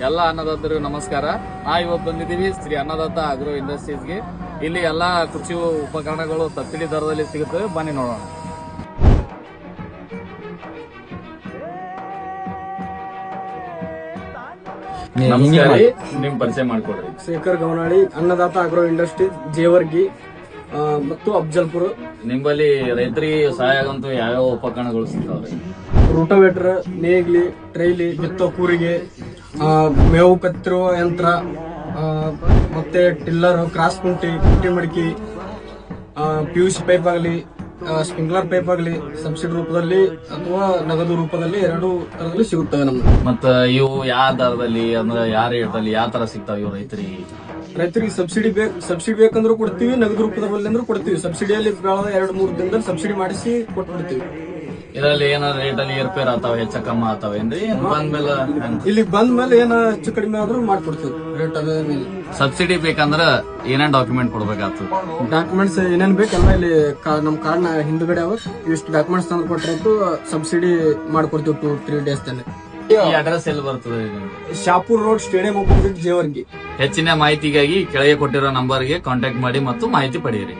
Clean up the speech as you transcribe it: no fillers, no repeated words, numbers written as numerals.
ಎಲ್ಲ ಅನ್ನದಾತರಿಗೂ ನಮಸ್ಕಾರ. ಇವತ್ತು ಬಂದಿದ್ದೀವಿ ಶ್ರೀ ಅನ್ನದಾತ ಆಗ್ರೋ ಇಂಡಸ್ಟ್ರೀಸ್ಗೆ. ಇಲ್ಲಿ ಎಲ್ಲಾ ಕೃಷಿ ಉಪಕರಣಗಳು ಸಬ್ಸಿಡಿ ದರದಲ್ಲಿ ಸಿಗುತ್ತವೆ. ಬನ್ನಿ ನೋಡೋಣ. ನಮಸ್ಕಾರ, ನಿಮ್ ಪರಿಚಯ ಮಾಡ್ಕೊಡ್ರಿ. ಶೇಖರ್ ಗವನಾಳಿ, ಅನ್ನದಾತ ಆಗ್ರೋ ಇಂಡಸ್ಟ್ರಿ, ಜೇವರ್ಗಿ ಮತ್ತು ಅಫ್ಜಲ್ಪುರ. ನಿಮ್ಮಲ್ಲಿ ರೈತರಿಗೆ ಸಹಾಯ ಆಗಂತೂ ಯಾವ್ಯಾವ ಉಪಕರಣಗಳು ಸಿಗ್ತಾವ್ರಿ? ರೂಟೋವೇಟರ್, ನೇಗ್ಲಿ, ಟ್ರೈಲಿ, ಬಿತ್ತೋ ಕೂರಿಗೆ, ಮೇವು ಕತ್ತಿರುವ ಯಂತ್ರ, ಮತ್ತೆ ಟಿಲ್ಲರ್, ಕ್ರಾಸ್ ಕುಂಟಿ ಮಡಿಕೆ, PVC ಪೈಪ್ ಆಗಲಿ, ಸ್ಪ್ರಿಂಕ್ಲರ್ ಪೈಪ್ ಆಗಲಿ ಸಬ್ಸಿಡಿ ರೂಪದಲ್ಲಿ ಅಥವಾ ನಗದು ರೂಪದಲ್ಲಿ ಎರಡು ತರದಲ್ಲಿ ಸಿಗುತ್ತವೆ ನಮ್ಗೆ. ಮತ್ತ ಇವು ಯಾವ ದರದಲ್ಲಿ ಅಂದ್ರೆ ಯಾವ ರೇಟಲ್ಲಿ ಯಾವ ತರ ಸಿಗ್ತಾವ ಇವು ರೈತರಿಗೆ ಸಬ್ಸಿಡಿ ಬೇಕಂದ್ರೂ ಕೊಡ್ತೀವಿ, ನಗದು ರೂಪದಲ್ಲಿ ಅಂದ್ರೂ ಕೊಡ್ತೀವಿ. ಸಬ್ಸಿಡಿಯಲ್ಲಿ ಬೆಳೆದ 2-3 ದಿನದಲ್ಲಿ ಸಬ್ಸಿಡಿ ಮಾಡಿಸಿ ಕೊಟ್ಬಿಡ್ತೀವಿ. ಇದರಲ್ಲಿ ಏನಾರ ರೇಟಲ್ಲಿ ಏರ್ಪೇರ್ ಆತಾವ, ಹೆಚ್ಚ ಕಮ್ಮ ಆತಾವ ಏನ್ರಿ? ಬಂದ್ಮೇಲೆ ಇಲ್ಲಿ ಬಂದ್ಮೇಲೆ ಏನ ಹೆಚ್ಚು ಕಡಿಮೆ ಆದ್ರೂ ಮಾಡ್ಕೊಡ್ತೀವಿ ರೇಟ್ ಅದ ಮೇಲೆ. ಸಬ್ಸಿಡಿ ಬೇಕಂದ್ರ ಏನೇನ್ ಡಾಕ್ಯುಮೆಂಟ್ ಕೊಡ್ಬೇಕಾಗ್ತದೆ? ಡಾಕ್ಯುಮೆಂಟ್ಸ್ ಏನೇನ್ ಬೇಕೆಲ್ಲ ಇಲ್ಲಿ ನಮ್ ಕಾರ್ಡ್ ಹಿಂದ್ಗಡೆ ಅವ. ಇಷ್ಟು ಡಾಕ್ಯುಮೆಂಟ್ಸ್ ತಂದು ಕೊಟ್ಟರೆ ಸಬ್ಸಿಡಿ ಮಾಡ್ಕೊಡ್ತೀವಿ 2-3 ಡೇಸ್ ತಾನೆ. ಈ ಅಡ್ರೆಸ್ ಎಲ್ಲಿ ಬರ್ತದೆ? Shapur road, stadium opposite, Jevargi. ಹೆಚ್ಚಿನ ಮಾಹಿತಿಗಾಗಿ ಕೆಳಗೆ ಕೊಟ್ಟಿರೋ ನಂಬರ್ಗೆ ಕಾಂಟ್ಯಾಕ್ಟ್ ಮಾಡಿ ಮತ್ತು ಮಾಹಿತಿ ಪಡೆಯಿರಿ.